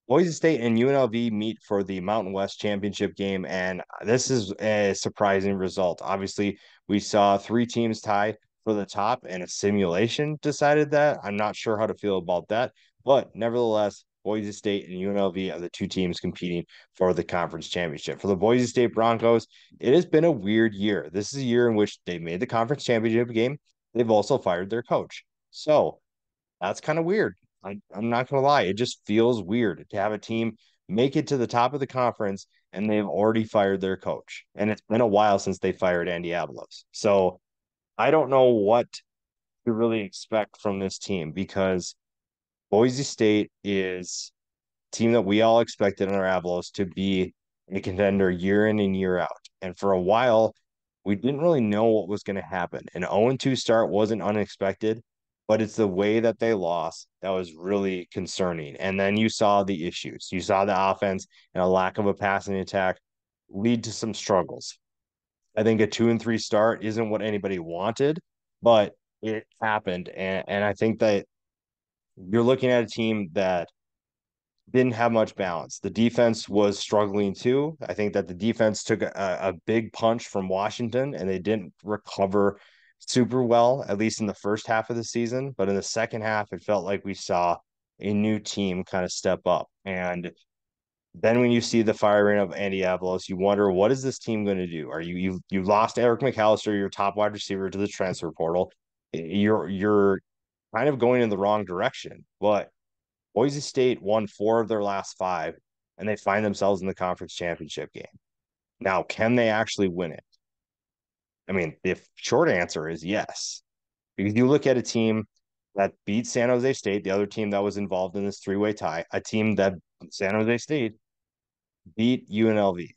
Boise State and UNLV meet for the Mountain West Championship game, and this is a surprising result. Obviously, we saw three teams tie for the top, and a simulation decided that. I'm not sure how to feel about that, but nevertheless, Boise State and UNLV are the two teams competing for the conference championship. For the Boise State Broncos, it has been a weird year. This is a year in which they made the conference championship game. They've also fired their coach. So that's kind of weird. I'm not gonna lie, it just feels weird to have a team make it to the top of the conference and they've already fired their coach. And it's been a while since they fired Andy Avalos. So I don't know what to really expect from this team because Boise State is a team that we all expected under Avalos to be a contender year in and year out. And for a while, we didn't really know what was going to happen. An 0-2 start wasn't unexpected, but it's the way that they lost that was really concerning. And then you saw the issues. You saw the offense and a lack of a passing attack lead to some struggles. I think a 2-3 start isn't what anybody wanted, but it happened. And I think that you're looking at a team that didn't have much balance. The defense was struggling too. I think that the defense took a big punch from Washington and they didn't recover super well, at least in the first half of the season. But in the second half, it felt like we saw a new team kind of step up. And then when you see the firing of Andy Avalos, you wonder what is this team going to do? Are you lost Eric McAllister, your top wide receiver, to the transfer portal? You're kind of going in the wrong direction. But Boise State won four of their last five, and they find themselves in the conference championship game. Now, can they actually win it? I mean, the short answer is yes. Because you look at a team that beat San Jose State, the other team that was involved in this three-way tie, a team that San Jose State beat UNLV.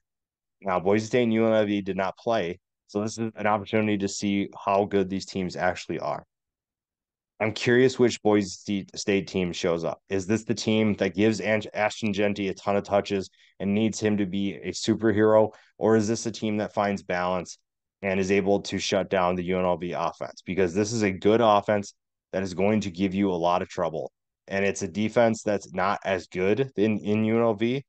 Now, Boise State and UNLV did not play, so this is an opportunity to see how good these teams actually are. I'm curious which Boise State team shows up. Is this the team that gives Ashton Genty a ton of touches and needs him to be a superhero? Or is this a team that finds balance and is able to shut down the UNLV offense? Because this is a good offense that is going to give you a lot of trouble. And it's a defense that's not as good in UNLV,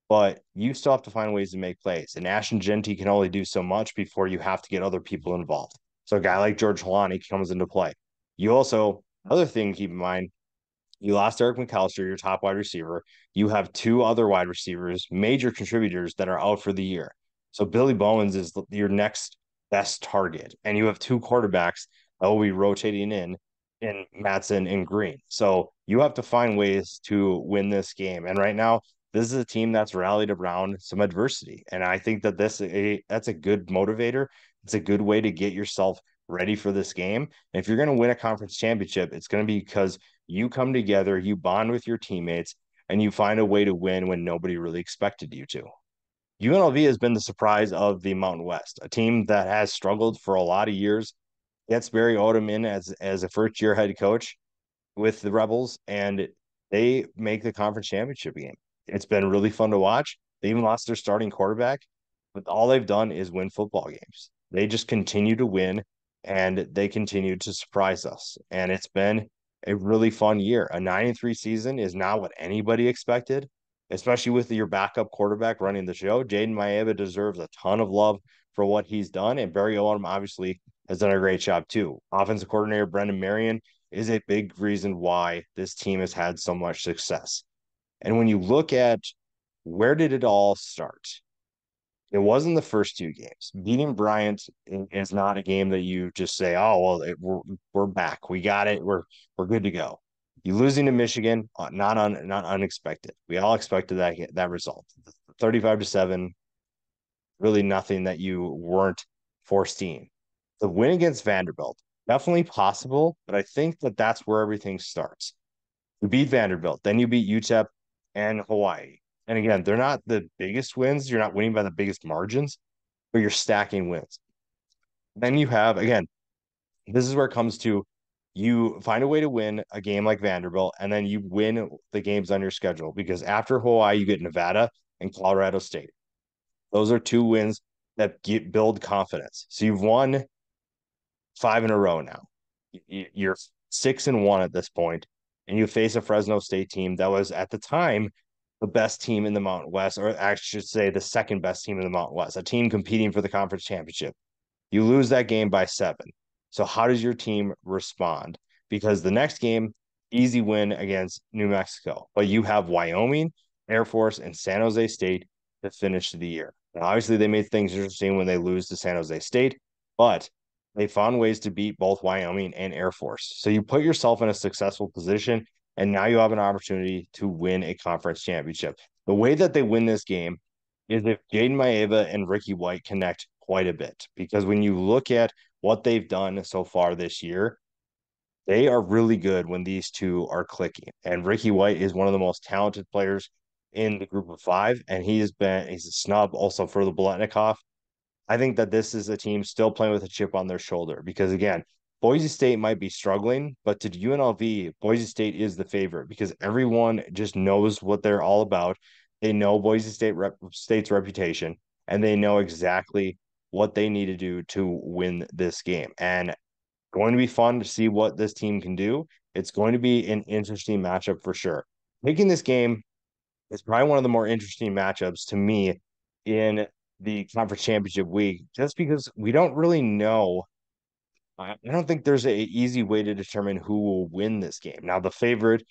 but you still have to find ways to make plays. And Ashton Genty can only do so much before you have to get other people involved. So a guy like George Holani comes into play. You also, other thing to keep in mind, you lost Eric McAllister, your top wide receiver. You have two other wide receivers, major contributors that are out for the year. So Billy Bowens is your next best target. And you have two quarterbacks that will be rotating in Matson and Green. So you have to find ways to win this game. And right now, this is a team that's rallied around some adversity. And I think that that's a good motivator. It's a good way to get yourself ready for this game. And if you're going to win a conference championship, it's going to be because you come together, you bond with your teammates, and you find a way to win when nobody really expected you to. UNLV has been the surprise of the Mountain West, a team that has struggled for a lot of years. Gets Barry Odom in as a first year head coach with the Rebels, and they make the conference championship game. It's been really fun to watch. They even lost their starting quarterback, but all they've done is win football games. They just continue to win and they continue to surprise us. And it's been a really fun year. A 9-3 season is not what anybody expected, especially with your backup quarterback running the show. Jaden Maeva deserves a ton of love for what he's done. And Barry Odom obviously has done a great job too. Offensive coordinator Brendan Marion is a big reason why this team has had so much success. And when you look at where did it all start? It wasn't the first two games. Beating Bryant is not a game that you just say, "Oh well, we're back. We got it. We're good to go." You losing to Michigan, not unexpected. We all expected that result. 35-7, really nothing that you weren't foreseeing. The win against Vanderbilt, definitely possible, but I think that that's where everything starts. You beat Vanderbilt, then you beat UTEP and Hawaii. And again, they're not the biggest wins. You're not winning by the biggest margins, but you're stacking wins. Then you have, again, this is where it comes to you find a way to win a game like Vanderbilt, and then you win the games on your schedule because after Hawaii, you get Nevada and Colorado State. Those are two wins that build confidence. So you've won five in a row now. You're 6-1 at this point, and you face a Fresno State team that was at the time the best team in the Mountain West, or I should say the second best team in the Mountain West, a team competing for the conference championship. You lose that game by 7. So how does your team respond? Because the next game, easy win against New Mexico, but you have Wyoming, Air Force, and San Jose State to finish the year. And obviously, they made things interesting when they lose to San Jose State, but they found ways to beat both Wyoming and Air Force. So you put yourself in a successful position, and now you have an opportunity to win a conference championship. The way that they win this game is if Jaden Maeva and Ricky White connect quite a bit. Because when you look at what they've done so far this year, they are really good when these two are clicking. And Ricky White is one of the most talented players in the group of five, and he's a snub also for the Boletnikoff. I think that this is a team still playing with a chip on their shoulder because again, Boise State might be struggling, but to UNLV, Boise State is the favorite because everyone just knows what they're all about. They know State's reputation, and they know exactly what they need to do to win this game. And going to be fun to see what this team can do. It's going to be an interesting matchup for sure. Making this game is probably one of the more interesting matchups to me in the conference championship week, just because we don't really know. I don't think there's a easy way to determine who will win this game. Now, the favorite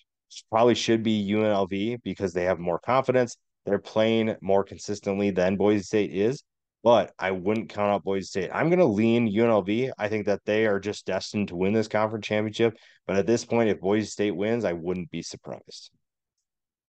probably should be UNLV because they have more confidence. They're playing more consistently than Boise State is, but I wouldn't count out Boise State. I'm going to lean UNLV. I think that they are just destined to win this conference championship. But at this point, if Boise State wins, I wouldn't be surprised.